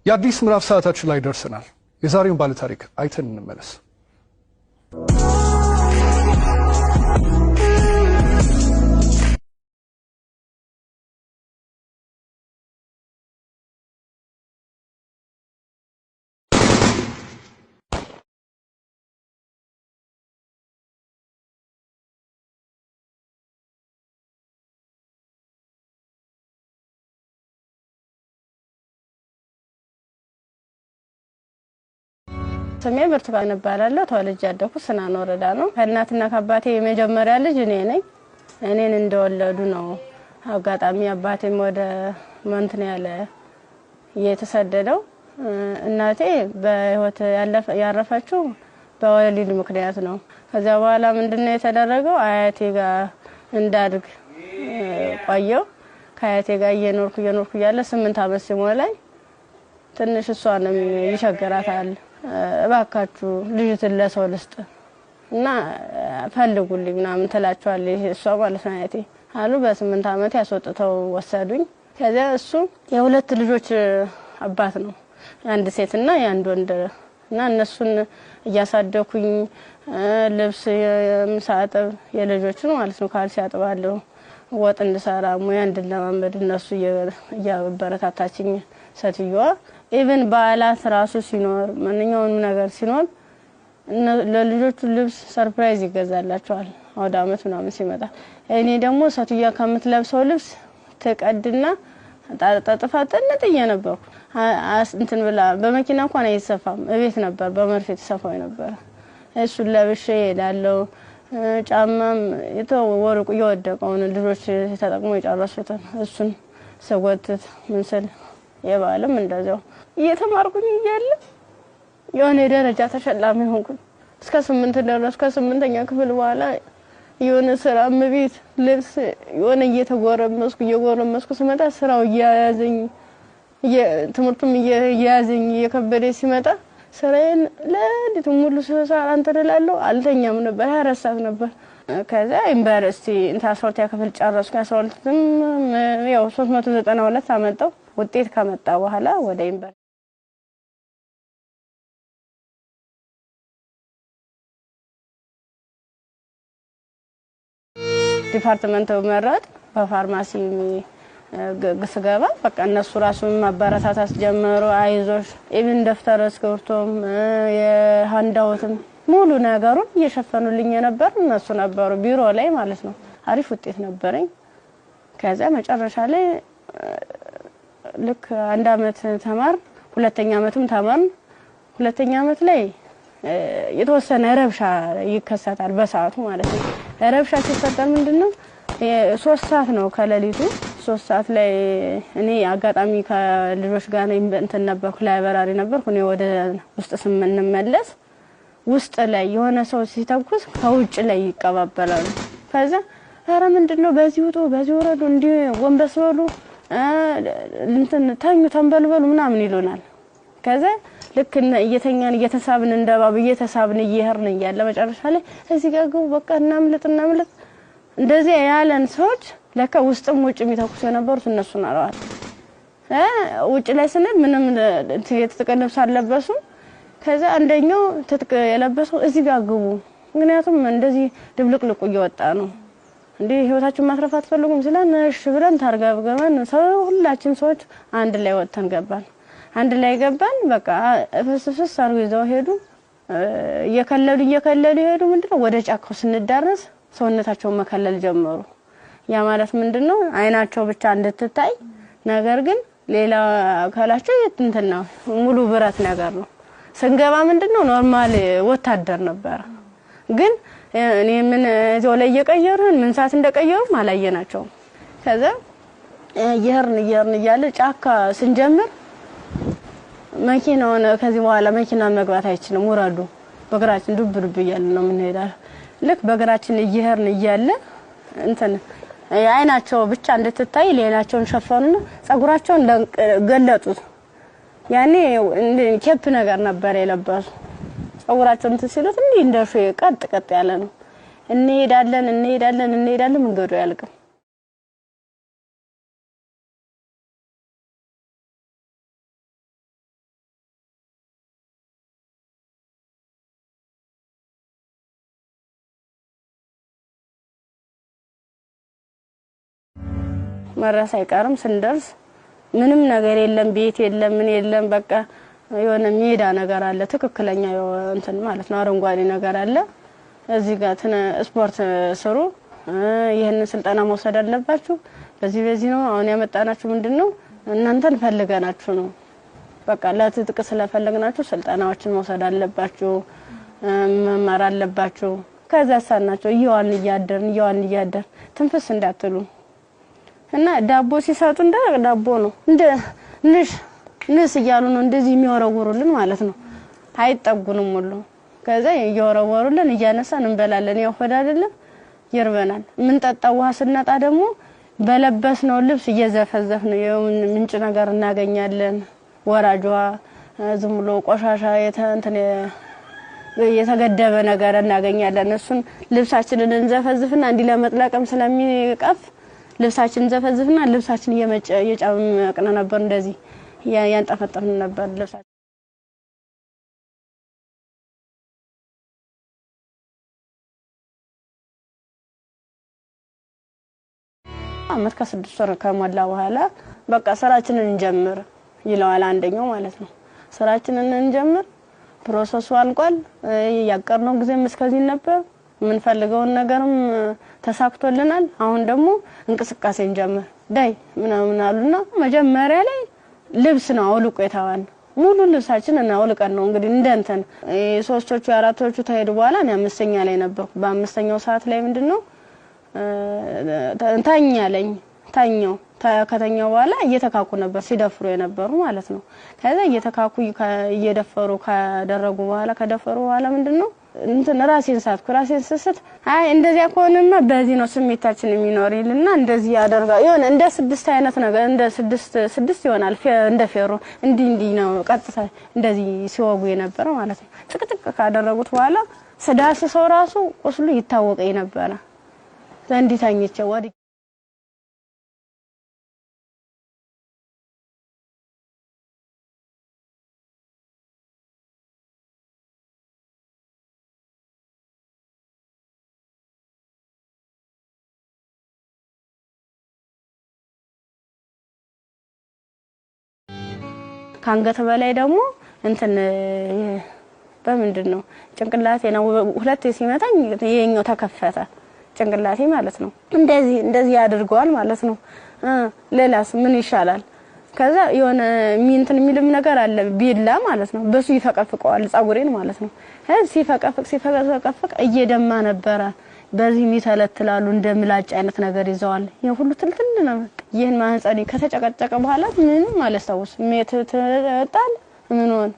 የአዲስ ምዕራፍ ሰዓታችን ላይ ደርሰናል። የዛሬውን ባለ ታሪክ አይተን እንመለስ። ስሜ ብርቱካን እባላለሁ። ተወልጄ ያደኩት ስናን ወረዳ ነው። ከእናትና ከአባቴ የመጀመሪያ ልጅ እኔ ነኝ። እኔን እንደወለዱ ነው አጋጣሚ አባቴም ወደ መንትን ያለ የተሰደደው። እናቴ በህይወት ያረፈችው በወሊድ ምክንያት ነው። ከዛ በኋላ ምንድነው የተደረገው? አያቴ ጋር እንዳድግ ቆየው። ከአያቴ ጋር እየኖርኩ ያለ 8 አመት ሲሞላኝ ትንሽ እሷንም ይቸግራታል። እባካችሁ ልጅትን ለሰው ልስጥ እና ፈልጉልኝ ምናምን ትላቸዋለች እሷ ማለት ነው አያቴ አሉ። በ8 አመት ያስወጥተው ወሰዱኝ። ከዛ እሱ የሁለት ልጆች አባት ነው፣ አንድ ሴትና አንድ ወንድ እና እነሱን እያሳደኩኝ ልብስ የምሳጠብ የልጆችን ማለት ነው ካልሲ ያጥባለሁ፣ ወጥ እንድሰራ ሙያ እንድለማመድ እነሱ እያበረታታችኝ ሴትዮዋ ኢቭን በዓላት ራሱ ሲኖር ማንኛውንም ነገር ሲኖር ለልጆቹ ልብስ ሰርፕራይዝ ይገዛላቸዋል አውደ አመት ምናምን ሲመጣ። እኔ ደግሞ ሴትዮዋ ከምትለብሰው ልብስ ተቀድና ጣጣጣፋ ጥንጥዬ ነበርኩ። እንትን ብላ በመኪና እንኳን አይሰፋም፣ እቤት ነበር በመርፌ ተሰፋው ነበር። እሱን ለብሼ ሄዳለሁ። ጫማም የተወረቁ የወደቀውን ልጆች ተጠቅሞ የጨረሱትን እሱን ሰጎትት ምንስል የባለም እንደዛው እየተማርኩኝ እያለ የሆነ ደረጃ ተሸላሚ ሆንኩኝ። እስከ 8 ደረስኩ። ከ8ኛ ክፍል በኋላ የሆነ ስራ ምቢት ልብስ የሆነ እየተጎረመስኩ ስመጣ ስራው እያያዘኝ ትምህርቱም እያያዘኝ እየከበደ ሲመጣ ስራዬን ለሊት ሙሉ ሰዓት አንተደላለሁ አልተኛም ነበር። 24 ሰዓት ነበር። ከዛ ዩኒቨርሲቲ እንታስወጣ ክፍል ጨረስኩ። 12ም ያው 392 አመጣው። ውጤት ከመጣ በኋላ ወደ ዩኒቨርሲቲ ዲፓርትመንት መረጥ በፋርማሲ ግስገባ በቃ እነሱ ራሱን ማበረታታት ጀመሩ። አይዞሽ ኢቭን ደፍተር እስክሪብቶም የሃንዳውትም ሙሉ ነገሩን እየሸፈኑልኝ ነበር እነሱ ነበሩ ቢሮ ላይ ማለት ነው። አሪፍ ውጤት ነበረኝ። ከዛ መጨረሻ ላይ ልክ 1 አመት ተማር፣ 2ኛ አመትም ተማር። 2ኛ አመት ላይ የተወሰነ ረብሻ ይከሰታል በሰዓቱ ማለት ነው። ረብሻ ሲፈጠር ምንድነው 3 ሰዓት ነው ከሌሊቱ 3 ሰዓት ላይ እኔ አጋጣሚ ከልጆች ጋር እንትን ነበርኩ፣ ላይብራሪ ነበርኩ። እኔ ወደ ውስጥ ስንመለስ ውስጥ ላይ የሆነ ሰው ሲተኩስ ከውጭ ላይ ይቀባበላሉ። ከዛ ኧረ ምንድነው በዚህ ውጡ በዚህ ወረዱ እንዲ ወንበስ በሉ እንትን ታኙ ተንበልበሉ ምናምን ይሉናል። ከዛ ልክ እየተኛን እየተሳብን እንደባብ እየተሳብን እየሄርን እያለ መጨረሻ ላይ እዚህ ጋር ግቡ በቃ እናምልጥ እንደዚህ ያለን ሰዎች ለካ ውስጥም ውጭ የሚተኩሱ የነበሩት እነሱ ናቸው። ውጭ ላይ ስንል ምንም የተጠቀለብስ አለበሱ። ከዛ አንደኛው ትጥቅ የለበሰው እዚህ ጋር ግቡ፣ ምክንያቱም እንደዚህ ድብልቅልቁ እየወጣ ነው እንዴ ህይወታችሁን ማትረፍ አትፈልጉም ሲላን እሺ ብለን ታርጋብገመን ሁላችን ሰዎች አንድ ላይ ወጥተን ገባን። አንድ ላይ ገባን። በቃ ፍስፍስ አርገው ይዘው ሄዱ። እየከለሉ ሄዱ። ምንድነው ወደ ጫካው ስንዳረስ ሰውነታቸውን መከለል ጀመሩ። ያ ማለት ምንድነው አይናቸው ብቻ እንድትታይ ነገር ግን ሌላ አካላቸው እንትን ነው ሙሉ ብረት ነገር ነው። ስንገባ ምንድነው ኖርማል ወታደር ነበር። ግን እኔ ምን እዛው ላይ እየቀየሩን ምን ሰዓት እንደቀየሩ ማላየናቸው። ከዛ እየሄርን እያለ ጫካ ስንጀምር መኪናውን ከዚህ በኋላ መኪና መግባት አይችልም ወራዱ በእግራችን ዱብ እያለ ነው የምንሄዳው። ልክ በእግራችን እየሄርን እያለ እንትን አይናቸው ብቻ እንድትታይ ሌላቸውን ሸፈኑና ጸጉራቸውን ገለጡት። ያኔ ኬፕ ነገር ነበር የለበሱ። ጸጉራቸውን ሲሉት እንዴ እንደሽ ቀጥ ያለ ነው። እንሄዳለን መንገዱ ያልቀም መረስ አይቀርም ስንደርስ ምንም ነገር የለም ቤት የለም ምን የለም በቃ የሆነ ሜዳ ነገር አለ ትክክለኛ እንትን ማለት ነው አረንጓዴ ነገር አለ እዚህ ጋር ስፖርት ስሩ ይሄን ስልጠና መውሰድ አለባችሁ በዚህ ነው አሁን ያመጣናችሁ ምንድነው እናንተን ፈልገናችሁ ነው በቃ ለትጥቅ ስለፈለግናችሁ ስልጠናዎችን መውሰድ አለባችሁ መማር አለባችሁ ከዛ ሳናቸው ይዋን እያደር ትንፍስ እንዳትሉ እና ዳቦ ሲሰጡ እንደ ዳቦ ነው እንደ ንስ ይያሉ ነው እንደዚህ የሚወረወሩልን ማለት ነው አይጠጉንም ሁሉ ከዛ ይወረወሩልን እያነሳን እንበላለን ያው ሆድ አይደለም ይርበናል ምን ጠጣው ውሃ ስናጣ ደግሞ በለበስነው ልብስ እየዘፈዘፍን ምንጭ ነገር እናገኛለን ወራጇ ዝም ብሎ ቆሻሻ የተገደበ ነገር እናገኛለን እሱን ልብሳችንን እንዘፈዝፍና እንዲ ለመጥለቅም ስለሚቀፍ ልብሳችንን ዘፈዝፍና ልብሳችን እየጫመቅነ ነበር እንደዚህ ያንጠፈጠፍን ነበር ልብሳችን አመት ከ6 ወር ከሞላ በኋላ በቃ ስራችንን እንጀምር ይለዋል አንደኛው ማለት ነው ስራችንን እንጀምር ፕሮሰሱ አልቋል ያቀርነው ጊዜም እስከዚህ ነበር ምን ፈልገውን ነገርም ተሳክቶልናል አሁን ደግሞ እንቅስቃሴ እንጀምር ዳይ ምናምን አሉና መጀመሪያ ላይ ልብስ ነው አውልቆ የታዋን ሙሉ ልብሳችን እና አውልቀን ነው እንግዲህ እንደንተን ሶስቶቹ አራቶቹ ተሄዱ በኋላ እኔ አምስተኛ ላይ ነበርኩ በአምስተኛው ሰዓት ላይ ምንድነው ታኛው ከተኛው በኋላ እየተካኩ ነበር ሲደፍሩ የነበሩ ማለት ነው ከዛ እየተካኩ እየደፈሩ ካደረጉ በኋላ ከደፈሩ በኋላ ምንድነው እንትን ራሴን ስስት አይ እንደዚያ ከሆነማ በዚህ ነው ስሜታችን የሚኖርልና እንደዚህ ያደርጋ ይሆነ እንደ 6 አይነት ነገር እንደ 6 ይሆናል እንደ ፌሮ እንዲ ነው ቀጥታ እንደዚህ ሲወጉ የነበረ ማለት ነው ጥቅጥቅ ካደረጉት በኋላ ስዳስ ሰው ራሱ ቁስሉ ይታወቀኝ ነበር ዘንዲታኝቼ ወዲ ካንገተ በላይ ደግሞ እንትን በምንድነው ጭንቅላቴ ነው ሁለት ሲመታኝ የኛው ተከፈተ ጭንቅላቴ ማለት ነው እንደዚህ ያድርገዋል ማለት ነው ሌላስ ምን ይሻላል ከዛ የሆነ ሚንትን የሚልም ነገር አለ ቢላ ማለት ነው በሱ ይፈቀፍቀዋል ጻጉሬን ማለት ነው ሲፈቀፍቅ እየደማ ነበር በዚህ ሚተለትላሉ እንደምላጭ አይነት ነገር ይዘዋል የሁሉ ትልትል ነው ይሄን ማህፀኔ ከተጨቀጨቀ በኋላ ምንም ማለስታውስ ሜትተጣል ምን ሆነ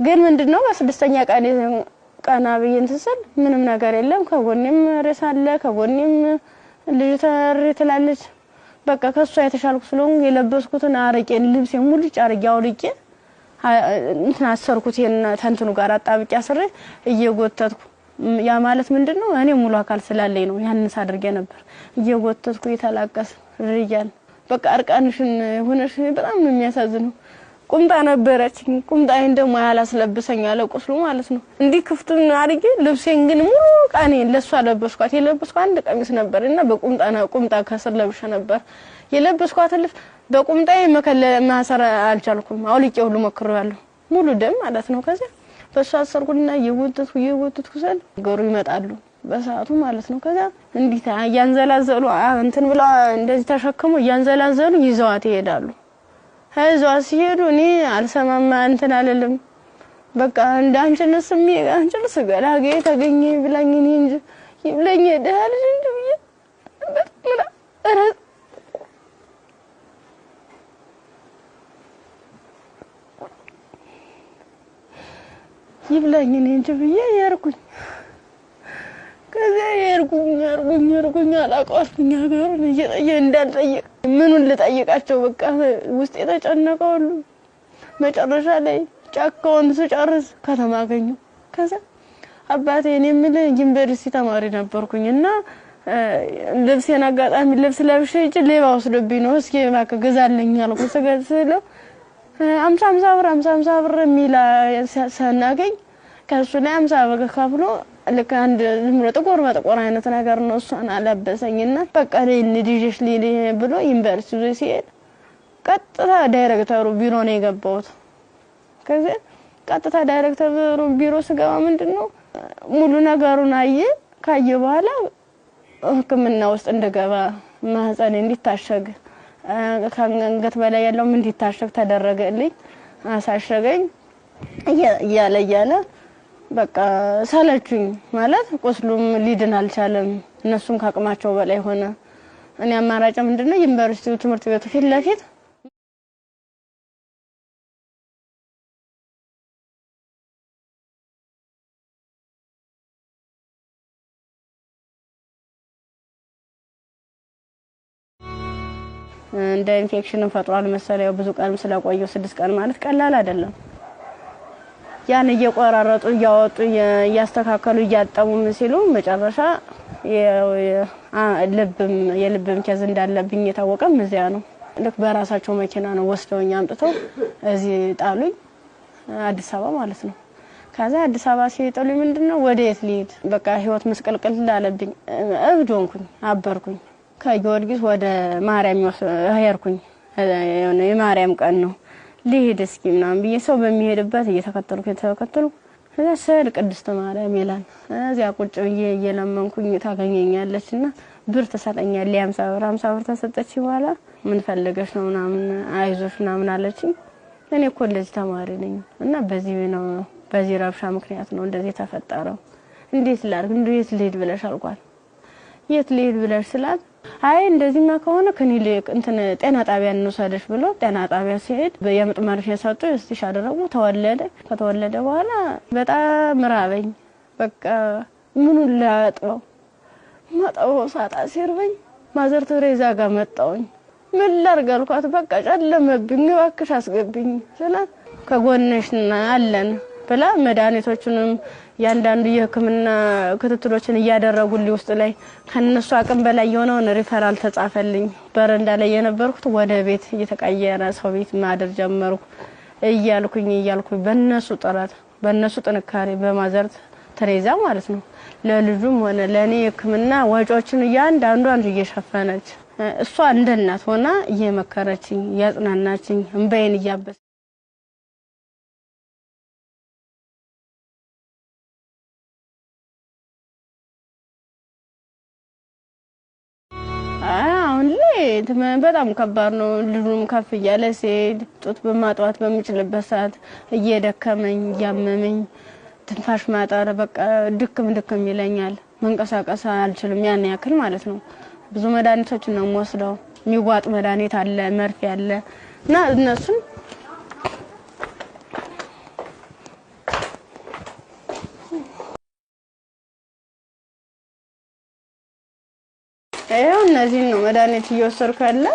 ግን ምንድነው በስድስተኛ ቀና በየን ተሰል ምንም ነገር የለም ከጎንም ረሳለ ከጎንም ልጅ ተርትላለች በቃ ከሷ የተሻልኩ ስለሆነ የለበስኩትን አረቄን ልብስ ሙሉ ጫርጊያው ልቄ እንትን አሰርኩት ተንትኑ ጋር አጣብቂያ አስሬ እየጎተትኩ ያ ማለት ምንድነው እኔ ሙሉ አካል ስላለኝ ነው ያንስ አድርጌ ነበር እየጎተትኩ ይተላቀስ ርያል በቃ አርቃንሽን ሆነሽ በጣም ነው የሚያሳዝነው ቁምጣ ነበረችኝ ቁምጣዬን ደግሞ ያላስለብሰኝ ያለ ቁስሉ ማለት ነው እንዲ ክፍቱን አድርጌ ልብሴን ግን ሙሉ ቃኔ ለሷ ለበስኳት የለበስኳት አንድ ቀሚስ ነበርና ቁምጣ ከስር ለብሼ ነበር የለበስኳት ልብስ በቁምጣዬ ማሰር አልቻልኩም አውልቄ ሁሉ ሞክሬያለሁ ሙሉ ደም ማለት ነው ከዛ በሷ አሰርኩና የወተትኩ ሰል ገሩ ይመጣሉ በሰዓቱ ማለት ነው ከዛ እንዲታ ያንዘላዘሉ እንትን ብላ እንደዚህ ተሸክሙ ያንዘላዘሉ ይዘዋት ይሄዳሉ ሀይዟ ሲሄዱ እኔ አልሰማማ እንትን አለልም በቃ እንዳንችንስ አንችልስ ገላጌ ተገኘ ብላኝ እኔ እንጂ ይብለኝ ደህል እንጂ ብዬ በጥምራ ይብለኝ እኔ እንጂ ብዬ ያርኩኝ ከዛ ያርኩኝ አላቀዋልኩኝ ሀገሩን እንዳልጠየቅ ምኑን ልጠይቃቸው በቃ ውስጥ የተጨነቀው ሁሉ መጨረሻ ላይ ጫካውን ስጨርስ ከተማ አገኘሁ ከዛ አባቴ እኔ ምን ዩኒቨርሲቲ ተማሪ ነበርኩኝና ልብሴን አጋጣሚ ልብስ ለብሼ እጭ ሌባ ወስዶብኝ ነው እስኪ ማከ ገዛልኝ አልኩ ስገዝለው 50 ብር ሚላ ሰናገኝ ከሱ ላይ 50 ብር ከፍሎ ልክ አንድ ዝምሮ ጥቁር አይነት ነገር ነው እሷን አለበሰኝና በቃ ለንዲጅሽ ሊሊ ብሎ ዩኒቨርሲቲ ሲሄድ ቀጥታ ዳይሬክተሩ ቢሮ ነው የገባሁት ከዛ ቀጥታ ዳይሬክተሩ ቢሮ ስገባ ምንድነው ሙሉ ነገሩን ካየ በኋላ ህክምና ውስጥ እንደገባ ማህፀን እንዲታሸግ ከአንገት በላይ ያለው ምን እንዲታሸግ ተደረገልኝ አሳሸገኝ እያለ በቃ ሰለቹኝ ማለት ቁስሉም ሊድን አልቻለም እነሱም ካቅማቸው በላይ ሆነ እኔ አማራጭ ምንድነው ዩኒቨርሲቲው ትምህርት ቤቱ ፊት ለፊት እንደ ኢንፌክሽን ፈጥሯል መሰለኝ ብዙ ቀን ስለቆየው 6 ቀን ማለት ቀላል አይደለም ያን እየቆራረጡ ያወጡ ያስተካከሉ ያጣሙ ሲሉ መጨረሻ የልብም ከዝ እንዳለብኝ የታወቀም እዚያ ነው ልክ በራሳቸው መኪና ነው ወስደውኝ አምጥተው እዚህ ጣሉኝ አዲስ አበባ ማለት ነው ከዛ አዲስ አበባ ሲጠሉኝ ምንድነው ወዴት ልሂድ በቃ ህይወት መስቀልቀል ላለብኝ እብዶንኩኝ አበርኩኝ ከጊዮርጊስ ወደ ማርያም ሄርኩኝ የማርያም ቀን ነው ልሂድ እስኪ ምናምን ብዬ ሰው በሚሄድበት እየተከተልኩ ከዛ ሰል ቅድስት ማርያም ይላል እዚያ ቁጭ ብዬ እየለመንኩኝ ታገኘኛለችና ብር ተሰጠኛል 50 ብር ተሰጠች በኋላ ምን ፈልገሽ ነው ምናምን አይዞሽ ምናምን አለችኝ እኔ እኮ እንደዚህ ተማሪ ነኝ እና በዚህ ረብሻ ምክንያት ነው እንደዚህ ተፈጠረው እንዴት ላርግ እንዴት ልሂድ ብለሽ አልኳት የት ልሂድ ብለሽ ስላት አይ እንደዚህማ ከሆነ ከኒልክ እንትን ጤና ጣቢያ እንወሰደሽ ብሎ ጤና ጣቢያ ሲሄድ የምጥ መርፌ ሰጡ እስቲሽ አደረጉ ከተወለደ በኋላ በጣም ራበኝ በቃ ምኑን ላጥበው ማጣው ሳጣ ሲርበኝ ማዘር ተሬዛ ጋር መጣውኝ ምን ላርግ አልኳት በቃ ጨለመብኝ እባክሽ አስገብኝ ስላት ከጎንሽና አለን ብላ መድኃኒቶቹንም ያንዳንዱ የህክምና ክትትሎችን ያደረጉልኝ ውስጥ ላይ ከነሱ አቅም በላይ የሆነውን ሪፈራል ተጻፈልኝ በረንዳ ላይ የነበርኩት ወደ ቤት እየተቀየረ ሰው ቤት ማደር ጀመርኩ እያልኩኝ በእነሱ ጥረት በእነሱ ጥንካሬ በማዘር ተሬዛ ማለት ነው ለልጁም ሆነ ለኔ ህክምና ወጪዎችን ያንዳንዱ እየሸፈነች እሷ እንደ እናት ሆና እየመከረችኝ ያጽናናችኝ እንባዬን እያበሰ አሁን ላይ በጣም ከባድ ነው ልጁም ከፍ እያለ ሲሄድ ጡት በማጥዋት በሚችልበት ሰዓት እየደከመኝ ያመመኝ ትንፋሽ ማጣር በቃ ድክም ይለኛል መንቀሳቀስ አልችልም ያን ያክል ማለት ነው ብዙ መድኃኒቶችን ነው የምወስደው የሚዋጥ መድኃኒት አለ መርፌ አለ እና እነሱን እነዚህ ነው መድኃኒት እየወሰድኩ ያለ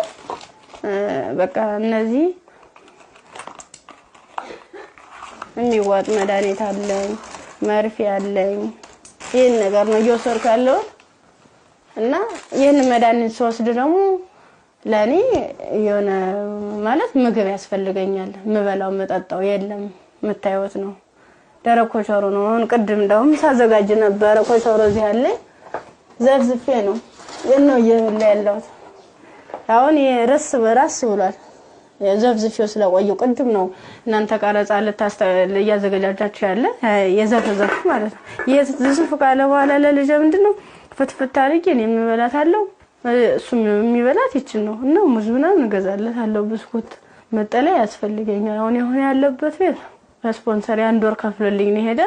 በቃ እነዚህ የሚዋጥ መድኃኒት አለኝ መርፌ አለኝ ይሄን ነገር ነው እየወሰድኩ ያለው እና ይሄን መድኃኒት ስወስድ ደግሞ ለኔ የሆነ ማለት ምግብ ያስፈልገኛል ምበላው መጠጣው የለም መታየት ነው ደረቅ ኮቸሮ ነው አሁን ቅድም እንደውም ሳዘጋጅ ነበር ኮቸሮ እዚህ አለ ዘፍዝፌ ነው የነው ያለው አሁን የራስ በራስ ብሏል የዘፍዝፊው ስለቆየው ቅድም ነው እናንተ ቀረጻ ያዘጋጃችሁ ያለ የዘፍዘፍ ማለት ነው የዘፍዝፍ ካለ በኋላ ለልጅ ምንድነው ፍትፍት አድርጌ እኔ የምበላታለሁ እሱም የሚበላት ይችል ነው እና ሙዝ ምናምን እገዛለታለሁ ብስኩት መጠለያ ያስፈልገኛል አሁን ያለበት ቤት ስፖንሰር አንድ ወር ከፍሎልኝ ነው ሄደ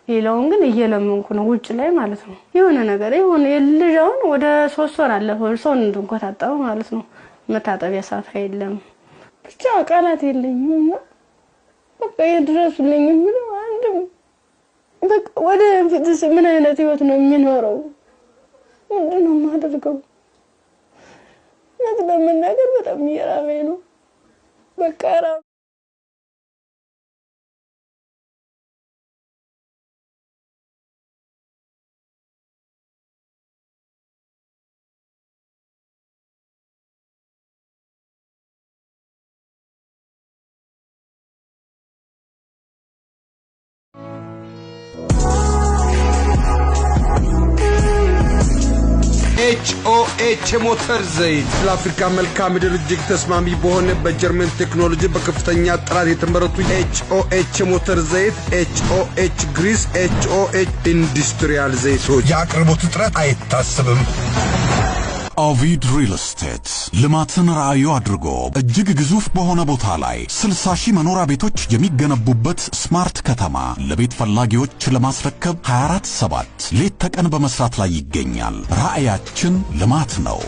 ሌላውን ግን እየለመንኩ ነው ውጭ ላይ ማለት ነው የሆነ ነገር የሆነ ልጅውን ወደ 3 ወር አለፈው ሰው እንድንቆጣጣው ማለት ነው መታጠቢያ ሰዓት አይደለም ብቻ ቃላት የለኝም በቃ ይድረሱልኝ ምን አንድም በቃ ወደ ፊትስ ምን አይነት ህይወት ነው የሚኖረው ምንድነው ማደርገው ለምን ነገር በጣም ይራበኝ ነው በቃ HOH ሞተር ዘይት ለአፍሪካ መልክዓ ምድር እጅግ ተስማሚ በሆነ በጀርመን ቴክኖሎጂ በከፍተኛ ጥራት የተመረቱ HOH ሞተር ዘይት HOH ግሪስ HOH ኢንዱስትሪያል ዘይቶች የአቅርቦት እጥረት አይታሰብም Ovid Real Estate ልማትን ራዕዩ አድርጎ እጅግ ግዙፍ በሆነ ቦታ ላይ 60,000 መኖሪያ ቤቶች የሚገነቡበት ስማርት ከተማ ለቤት ፈላጊዎች ለማስረከብ 24/7 ሌት ተቀን በመስራት ላይ ይገኛል ራዕያችን ልማት ነው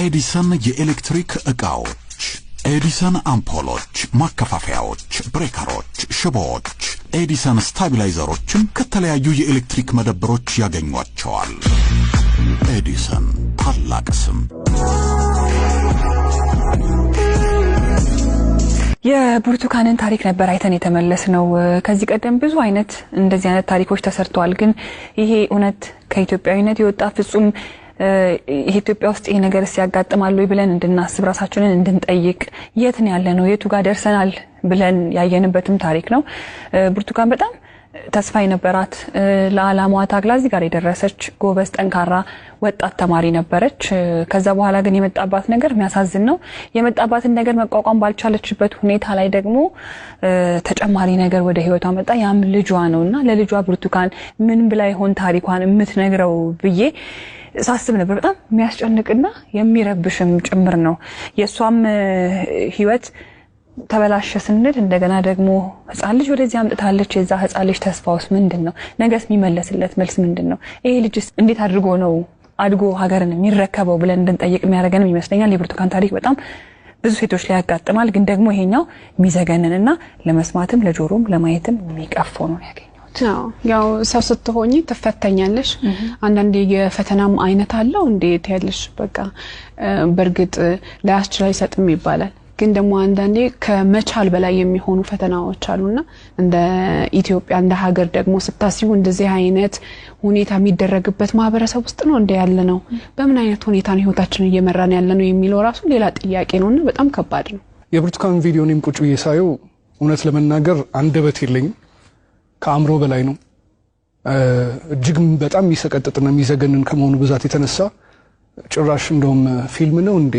ኤዲሰን የኤሌክትሪክ ዕቃዎች ኤዲሰን አምፖሎች ማከፋፈያዎች ብሬከሮች ሽቦዎች ኤዲሰን ስታቢላይዘሮችን ከተለያዩ የኤሌክትሪክ መደብሮች ያገኙዋቸዋል ኤዲሰን ታላቅ ስም የብርቱካንን ታሪክ ነበር አይተን የተመለስነው ከዚህ ቀደም ብዙ አይነት እንደዚህ አይነት ታሪኮች ተሰርተዋል ግን ይሄ እውነት ከኢትዮጵያዊነት የወጣ ፍጹም ኢትዮጵያ ውስጥ ይሄ ነገር ሲያጋጥማሉ ይብለን እንድናስብ ራሳችንን እንድንጠይቅ የት ነው ያለነው የቱ ጋር ደርሰናል ብለን ያየንበትም ታሪክ ነው ብርቱካን በጣም ተስፋ የነበራት ለዓላማዋ ታግላ እዚህ ጋር የደረሰች ጎበዝ ጠንካራ ወጣት ተማሪ ነበረች ከዛ በኋላ ግን የመጣባት ነገር የሚያሳዝን ነው የመጣባትን ነገር መቋቋም ባልቻለችበት ሁኔታ ላይ ደግሞ ተጨማሪ ነገር ወደ ህይወቷ መጣ ያም ልጇ ነውና ለልጇ ብርቱካን ምን ብላ ይሆን ታሪኳን የምትነግረው ብዬ ሳስብ ነበር በጣም የሚያስጨንቅና የሚረብሽም ጭምር ነው የሷም ህይወት ተበላሸ ስንል እንደገና ደግሞ ህፃን ልጅ ወደዚህ አምጥታለች የዛ ህፃን ልጅ ተስፋውስ ምንድነው ነገስ የሚመለስለት መልስ ምንድነው ይሄ ልጅስ እንዴት አድርጎ ነው አድጎ ሀገርን የሚረከበው ብለን እንድንጠይቅ የሚያደርገንም ይመስለኛል የብርቱካን ታሪክ በጣም ብዙ ሴቶች ላይ ያጋጥማል ግን ደግሞ ይሄኛው ሚዘገነንና ለመስማትም ለጆሮም ለማየትም የሚቀፈው ነው ያገኘው ያው ሰው ስትሆኚ ተፈተኛለሽ አንዳንዴ የፈተናም አይነት አለው እንዴት ያለሽ በቃ በርግጥ ላያስችል አይሰጥም ይባላል ግን ደግሞ አንዳንዴ ከመቻል በላይ የሚሆኑ ፈተናዎች አሉና እንደ ኢትዮጵያ እንደ ሀገር ደግሞ ስታስቡ እንደዚህ አይነት ሁኔታ የሚደረግበት ማህበረሰብ ውስጥ ነው እንደ ያለ ነው በምን አይነት ሁኔታ ነው ህይወታችንን እየመራን ያለ ነው የሚለው ራሱ ሌላ ጥያቄ ነውና በጣም ከባድ ነው የብርቱካን ቪዲዮንም ቁጭ እየሳየው እውነት ለመናገር አንደበት የለኝም ከአምሮ በላይ ነው እጅግ በጣም የሚሰቀጥጥና የሚዘገንን ከመሆኑ ብዛት የተነሳ ጭራሽ እንደውም ፊልም ነው እንዴ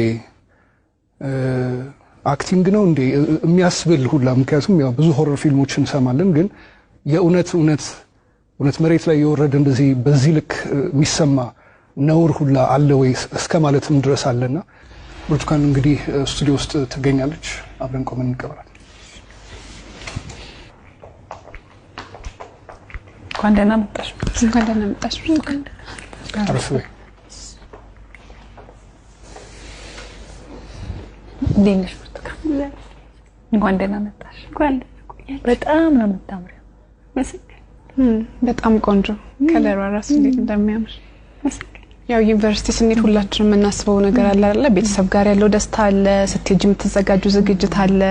አክቲንግ ነው እንዴ የሚያስብል ሁላ ምክንያቱም ያው ብዙ ሆረር ፊልሞችን ሰማለን ግን የእውነት መሬት ላይ የወረደ እንደዚህ በዚህ ልክ የሚሰማ ነውር ሁላ አለ ወይ እስከ ማለትም ድረስ አለና ብርቱካን እንግዲህ ስቱዲዮ ውስጥ ትገኛለች አብረን ቆመን እንቀበላለን ኳንደና መጣሽ ብርቱካን አረፈ ዲንሽ ብርቱካን ኳንደና መጣሽ በጣም ነው የምታምሪው በጣም ቆንጆ ከለሯ ራሱ እንዴት እንደሚያምር ያው ዩኒቨርሲቲ ስንሄድ ሁላችንም የምናስበው ነገር አለ አይደል ቤተሰብ ጋር ያለው ደስታ አለ ስትሄጂ የምትዘጋጁ ዝግጅት አለ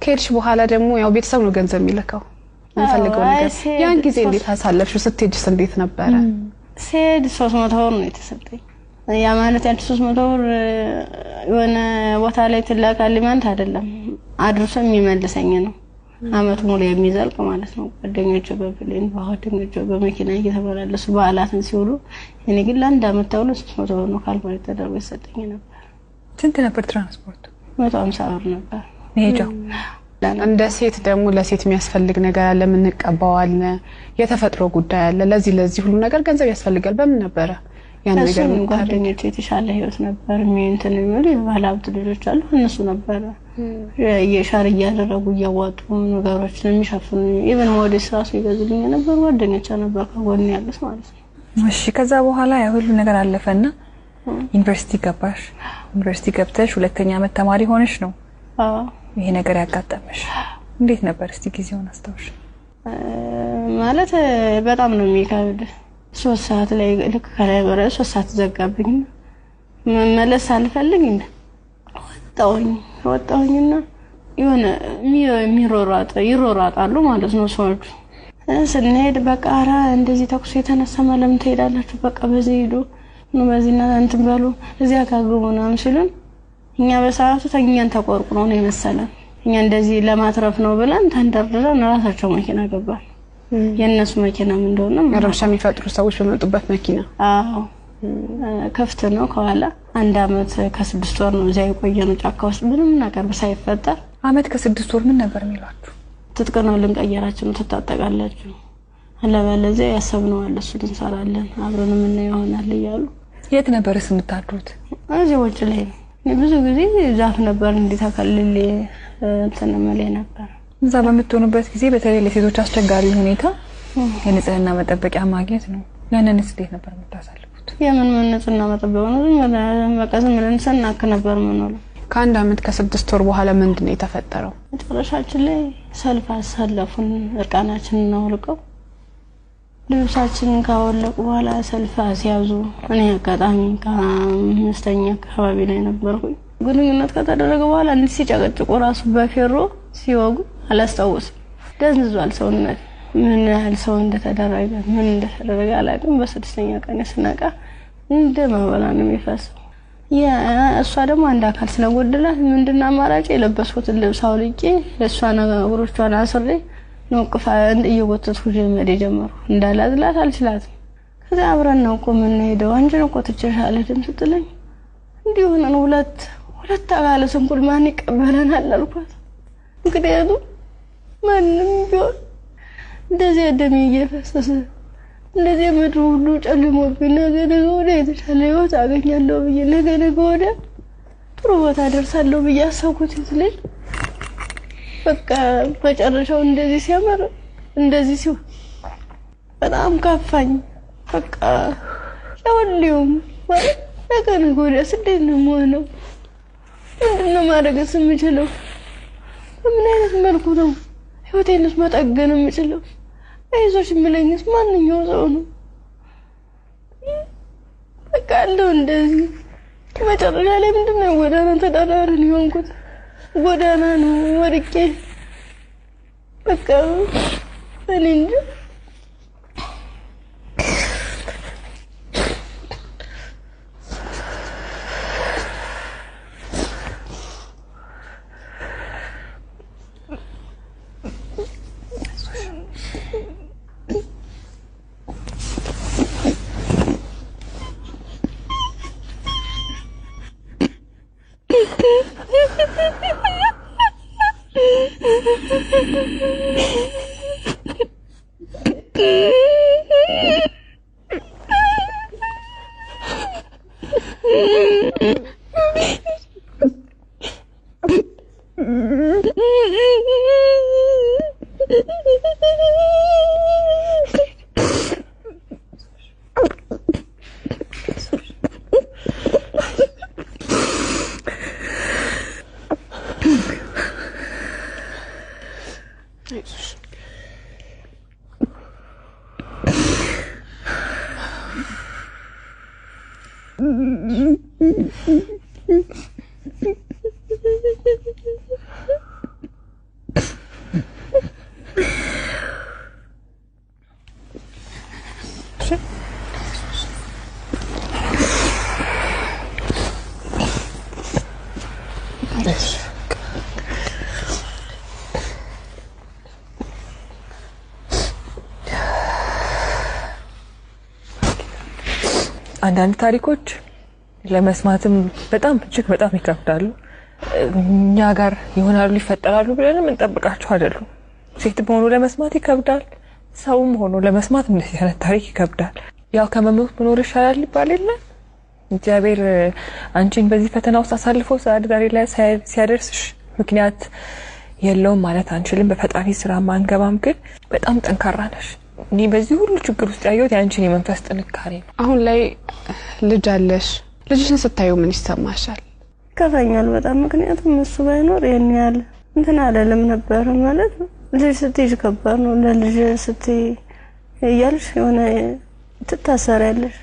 ከሄድሽ በኋላ ደግሞ ያው ቤተሰብ ነው ገንዘብ የሚልከው እንፈልገው ነገር ያን ጊዜ እንዴት አሳለፍሽው ስትሄጂስ እንዴት ነበረ ሲሄድ 300 ብር ነው የተሰጠኝ ያ ማለት ያን 300 ብር የሆነ ቦታ ላይ ትላካልኝ ማለት አይደለም አድርሶ የሚመልሰኝ ነው አመት ሙሉ የሚዘልቅ ማለት ነው ጓደኞቼ በፕሌን በሆቴሎች በመኪና እየተመላለሱ በዓላትን ሲውሉ እኔ ግን ለአንድ አመት ተውሎ 300 ብር ነው ካልኩሌት ተደርጎ ይሰጠኝ ነበር ስንት ነበር ትራንስፖርት 150 ብር ነበር ሄጃው እንደ ሴት ደግሞ ለሴት የሚያስፈልግ ነገር አለ ምን እንቀባዋለን የተፈጥሮ ጉዳይ አለ ለዚህ ሁሉ ነገር ገንዘብ ያስፈልጋል በምን ነበር ያን ነገር ምን ጓደኞቼ የተሻለ ህይወት ነበር እንትን የሚሉ የባለሀብት ልጆች አሉ እነሱ ነበር የሻር እያደረጉ እያዋጡ ነገሮችን የሚሸፍኑ ኢቭን ሞዴስ ራሱ ይገዙልኝ ነበር ጓደኞቼ ነበር ከጎን ያሉት ማለት ነው እሺ ከዛ በኋላ ያ ሁሉ ነገር አለፈና ዩኒቨርሲቲ ገባሽ ዩኒቨርሲቲ ገብተሽ ሁለተኛ ዓመት ተማሪ ሆነሽ ነው ይሄ ነገር ያጋጠመሽ እንዴት ነበር እስቲ ጊዜውን አስተውሽ ማለት በጣም ነው የሚከብድ 3 ሰዓት ላይ ልክ ከላይ ወረ 3 ሰዓት ዘጋብኝ መመለስ አልፈልግ እንደ ወጣሁኝና የሆነ ይሮራጣሉ ማለት ነው ሰዎች ስንሄድ በቃ አራ እንደዚህ ተኩስ የተነሳ ማለም ትሄዳላችሁ በቃ በዚህ ሄዱ ነው በዚህና እንትን ባሉ እዚያ ካግሩና ሲሉን እኛ በሰዓቱ ተኛን ተቆርቁሮ ነው የመሰለን እኛ እንደዚህ ለማትረፍ ነው ብለን ተንደርድረን ራሳቸው መኪና ገባን የነሱ መኪና ምን እንደሆነ ረብሻ የሚፈጥሩ ሰዎች በመጡበት መኪና አዎ ከፍተ ነው ከኋላ 1 አመት ከ6 ወር ነው እዚያ የቆየነው ጫካ ውስጥ ምንም ነገር ሳይፈጠር አመት ከ6 ወር ምን ነበር የሚሏችሁ ትጥቀናው ልንቀየራችሁ ተጣጣቃላችሁ አለበለዚያ ያሰብነው አለ እሱ እንሰራለን አብረን ምን ይሆናል ይያሉ የት ነበርስ የምታድሩት እዚህ ወጭ ላይ ብዙ ጊዜ ዛፍ ነበር እንዲታከልል እንትን ማለት ነበር እዛ በመጥቶንበት ጊዜ በተለይ ለሴቶች አስቸጋሪ ሁኔታ የንጽህና መጠበቂያ ማግኘት ነው ያንንስ እንዴት ነበር የምታሳልፉት የምን ንጽህና መጠበቂያ ነው መቀዘም ምን ሰናክ ነበር ምን ነው ከአንድ አመት ከ6 ወር በኋላ ምንድነው የተፈጠረው መጨረሻችን ላይ ሰልፍ አሳለፉን እርቃናችንን ነው ልቀው ልብሳችንን ካወለቁ በኋላ ሰልፍ አስያዙ እኔ አጋጣሚ ከአምስተኛ አካባቢ ላይ ነበርኩኝ ግንኙነት ከተደረገ በኋላ እንዴ ሲጨቀጭቁ ራሱ በፌሮ ሲወጉ አላስታውስም ደንዝዟል ሰውነት ምን ያህል ሰው እንደተደረገ ምን እንደተደረገ አላውቅም በስድስተኛ ቀን ስናቃ እንደማበላ ነው የሚፈሰው እሷ ደግሞ አንድ አካል ስለጎደላት ምንድነው አማራጭ የለበስኩት ልብስ አውልቄ ለሷ ነገሮቿን አስሬ ነው ቅፋ እየወተትኩ ጀመረ ጀመሩ እንዳላዝላት አልችላትም ከዛ አብረን ነው ቆመን ሄደው አንቺ ነው ቆጥቼሻለ ድምጽ ጥለኝ እንዲሆነ ነው ሁለት አካለ ስንኩል ማን ይቀበለናል አልኳት እንግዲህ ማንም ቢሆን እንደዚህ ደም እየፈሰሰ እንደዚህ ምድሩ ሁሉ ጨልሞብኝ ነገ ወደ የተሻለ ህይወት አገኛለሁ ብዬ ነገ ወደ ጥሩ ቦታ ደርሳለሁ ብዬ አሰብኩት ይልኝ በቃ በጨረሻው እንደዚህ ሲያመር እንደዚህ ሲሆን በጣም ካፋኝ በቃ ያውልዩም ነገ ወደ ስደት ነው የምሆነው ምንድነው ማድረግስ የምችለው ምን አይነት መልኩ ነው ህይወቴንስ መጠገን የምችለው አይዞሽ የሚለኝስ ማንኛው ሰው ነው በቃ አለው እንደዚህ መጨረሻ ላይ ምንድነው ጎዳና ተዳዳሪን ይሆንኩት ጎዳና ነው ወርቄ በቃ እኔ እንጂ አንዳንድ ታሪኮች ለመስማትም በጣም እጅግ በጣም ይከብዳሉ እኛ ጋር ይሆናሉ ይፈጠራሉ ብለን እንጠብቃቸው አይደሉም። ሴት ሆኖ ለመስማት ይከብዳል፣ ሰውም ሆኖ ለመስማት እንደዚህ አይነት ታሪክ ይከብዳል። ያው ከመሞት መኖር ይሻላል ይባል የለ እግዚአብሔር አንቺን በዚህ ፈተና ውስጥ አሳልፎ ዛሬ ላይ ሲያደርስሽ ምክንያት የለውም ማለት አንችልም። በፈጣሪ ስራ ማንገባም፣ ግን በጣም ጠንካራ ነሽ። እኔ በዚህ ሁሉ ችግር ውስጥ ያየሁት ያንቺን የመንፈስ ጥንካሬ ነው። አሁን ላይ ልጅ አለሽ። ልጅሽን ስታዩ ምን ይሰማሻል? ከፋኛል በጣም። ምክንያቱም እሱ ባይኖር የኔ ያለ እንትን አይደለም ነበር ማለት ልጅ ስትይዥ ከባድ ነው። ለልጅ ስትይ እያልሽ የሆነ ትታሰሪያለሽ።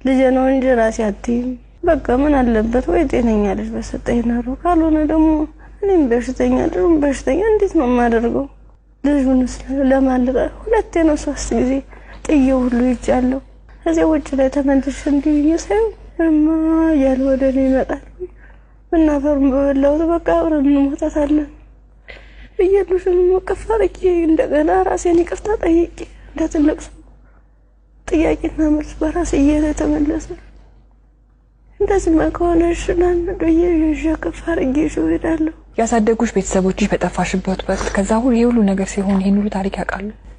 ልጅ ነው እንጂ ራሴ አትይም። በቃ ምን አለበት ወይ ጤነኛ ልጅ በሰጠኝ ነው። ካልሆነ ደግሞ እኔም በሽተኛ እንዴት ነው የማደርገው? ልጁን ለማልቀ ሁለቴ ነው 3 ጊዜ ጥዬው ሁሉ ይጫለው። እዚህ ውጭ ላይ ተመልሼ እንዲህ ሳይው እማ ያለ ወደኔ ይመጣል። እናፈሩን በበላው በቃ አብረን እንሞታታለን። በየሉሽን መቀፋረቂ እንደገና ራሴን ይቅርታ ጠይቄ እንደትልቅ ሰው ጥያቄና መልስ በራሴ እየተመለሰ እንደዚህ ማከሆነሽ ናን ደየሽ ከፋረቂ ይሽውዳለሁ። ያሳደጉሽ ቤተሰቦችሽ በጠፋሽበት ወቅት ከዛ ሁሉ ነገር ሲሆን ይሄን ሁሉ ታሪክ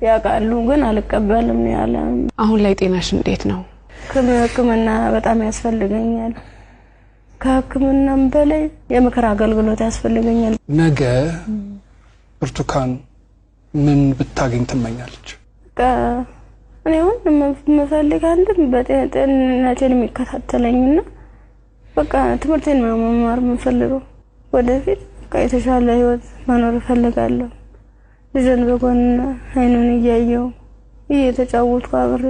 ያውቃሉ፣ ግን አልቀበልም ያለ። አሁን ላይ ጤናሽ እንዴት ነው? ከሕክምና በጣም ያስፈልገኛል። ከሕክምናም በላይ የምክር አገልግሎት ያስፈልገኛል። ነገ ብርቱካን ምን ብታገኝ ትመኛለች? እኔ አሁን የምፈልግ አንድም በጤንነቴን የሚከታተለኝና በቃ ትምህርቴን መማር የምፈልገው ወደፊት የተሻለ ህይወት መኖር እፈልጋለሁ። ልጅን በጎን አይኑን እያየው እየተጫወትኩ አብሬ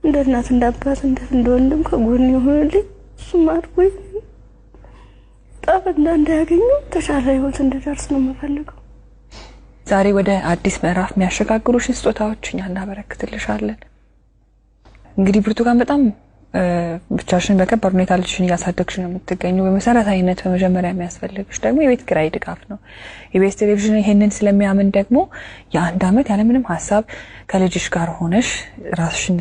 እንደ እናት እንደ አባት እንደ ወንድም ከጎን ይሆንልኝ። እሱም አድርጎኝ ጠበና እንዳያገኙ ተሻለ ህይወት እንድደርስ ነው የምፈልገው። ዛሬ ወደ አዲስ ምዕራፍ የሚያሸጋግሩሽ ስጦታዎች እኛ እናበረክትልሻለን። እንግዲህ ብርቱካን በጣም ብቻሽን በከባድ ሁኔታ ልጅሽን እያሳደግሽ ነው የምትገኘው። በመሰረታዊነት በመጀመሪያ የሚያስፈልግሽ ደግሞ የቤት ኪራይ ድጋፍ ነው። ኢቢኤስ ቴሌቪዥን ይሄንን ስለሚያምን ደግሞ የ1 አመት ያለምንም ሀሳብ ከልጅሽ ጋር ሆነሽ ራስሽን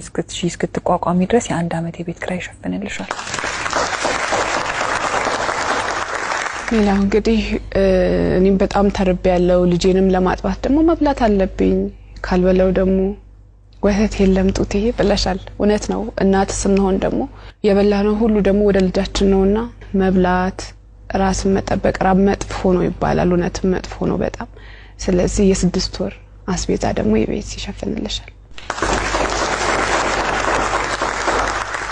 እስክትቋቋሚ ድረስ የ1 አመት የቤት ኪራይ ይሸፍንልሻል። ሌላው እንግዲህ እኔም በጣም ተርቤያለሁ። ልጄንም ለማጥባት ደግሞ መብላት አለብኝ። ካልበለው ደግሞ ወተት የለም ጡቴ ብለሻል። እውነት ነው። እናት ስንሆን ደግሞ የበላነው ሁሉ ደግሞ ወደ ልጃችን ነውና መብላት፣ ራስን መጠበቅ ራብ መጥፎ ነው ይባላል። እውነትም መጥፎ ነው በጣም። ስለዚህ የ6 ወር አስቤዛ ደግሞ የቤት ይሸፍንልሻል።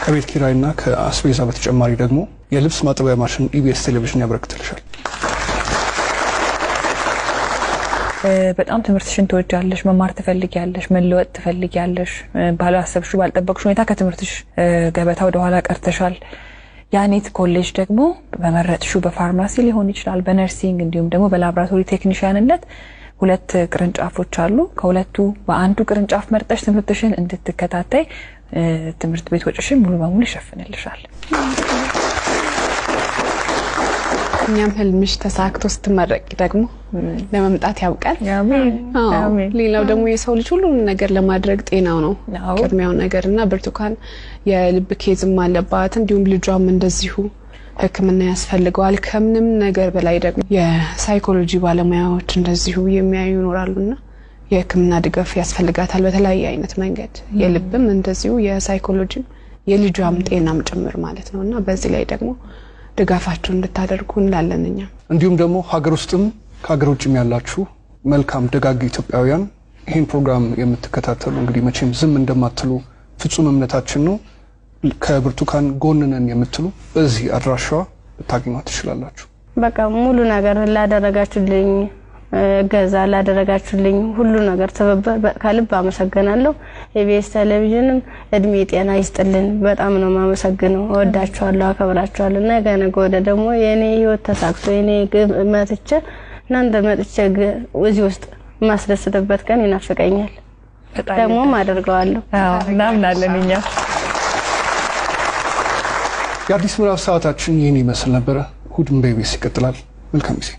ከቤት ኪራይና ከአስቤዛ በተጨማሪ ደግሞ የልብስ ማጠቢያ ማሽን ኢቢኤስ ቴሌቪዥን ያበረክትልሻል። በጣም ትምህርትሽን ትወጃለሽ፣ መማር ትፈልጊያለሽ፣ መለወጥ ትፈልጊያለሽ። ባላሰብሽው ባልጠበቅሽው ሁኔታ ከትምህርትሽ ገበታ ወደ ኋላ ቀርተሻል። ያኔት ኮሌጅ ደግሞ በመረጥሽው በፋርማሲ ሊሆን ይችላል፣ በነርሲንግ እንዲሁም ደግሞ በላብራቶሪ ቴክኒሻንነት 2 ቅርንጫፎች አሉ። ከሁለቱ በአንዱ ቅርንጫፍ መርጠሽ ትምህርትሽን እንድትከታተይ ትምህርት ቤት ወጪሽን ሙሉ በሙሉ ይሸፍንልሻል። እኛም ህልምሽ ተሳክቶ ስትመረቂ ደግሞ ለመምጣት ያውቃል። አሜን። ሌላው ደግሞ የሰው ልጅ ሁሉ ነገር ለማድረግ ጤናው ነው ቅድሚያው ነገርና ብርቱካን የልብ ኬዝም አለባት፣ እንዲሁም ልጇም እንደዚሁ ሕክምና ያስፈልገዋል። ከምንም ነገር በላይ ደግሞ የሳይኮሎጂ ባለሙያዎች እንደዚሁ የሚያዩ ይኖራሉና የሕክምና ድጋፍ ያስፈልጋታል በተለያየ አይነት መንገድ። የልብም እንደዚሁ የሳይኮሎጂም የልጇም ጤናም ጭምር ማለት ነውና በዚህ ላይ ደግሞ ድጋፋችሁን እንድታደርጉ እንላለንኛ። እንዲሁም ደግሞ ሀገር ውስጥም ከሀገር ውጭም ያላችሁ መልካም ደጋግ ኢትዮጵያውያን ይሄን ፕሮግራም የምትከታተሉ እንግዲህ መቼም ዝም እንደማትሉ ፍጹም እምነታችን ነው። ከብርቱካን ጎን ነን የምትሉ በዚህ አድራሻዋ ልታገኟት ትችላላችሁ። በቃ ሙሉ ነገር ላደረጋችሁልኝ ገዛ ላደረጋችሁልኝ ሁሉ ነገር ተበበ ከልብ አመሰግናለሁ። ኢቢኤስ ቴሌቪዥንም እድሜ ጤና ይስጥልን። በጣም ነው ማመሰግነው። ወዳችኋለሁ፣ አከብራችኋለሁ። ነገ ወደ ደግሞ የኔ ህይወት ተሳክቶ የኔ መጥቼ እናንተ መጥቼ እዚህ ውስጥ ማስደስተበት ቀን ይናፍቀኛል። ደግሞ አደርገዋለሁ። እናምናለን እኛ። የአዲስ ምዕራፍ ሰዓታችን ይህን ይመስል ነበር። እሑድም በኢቢኤስ ይቀጥላል። መልካም ጊዜ።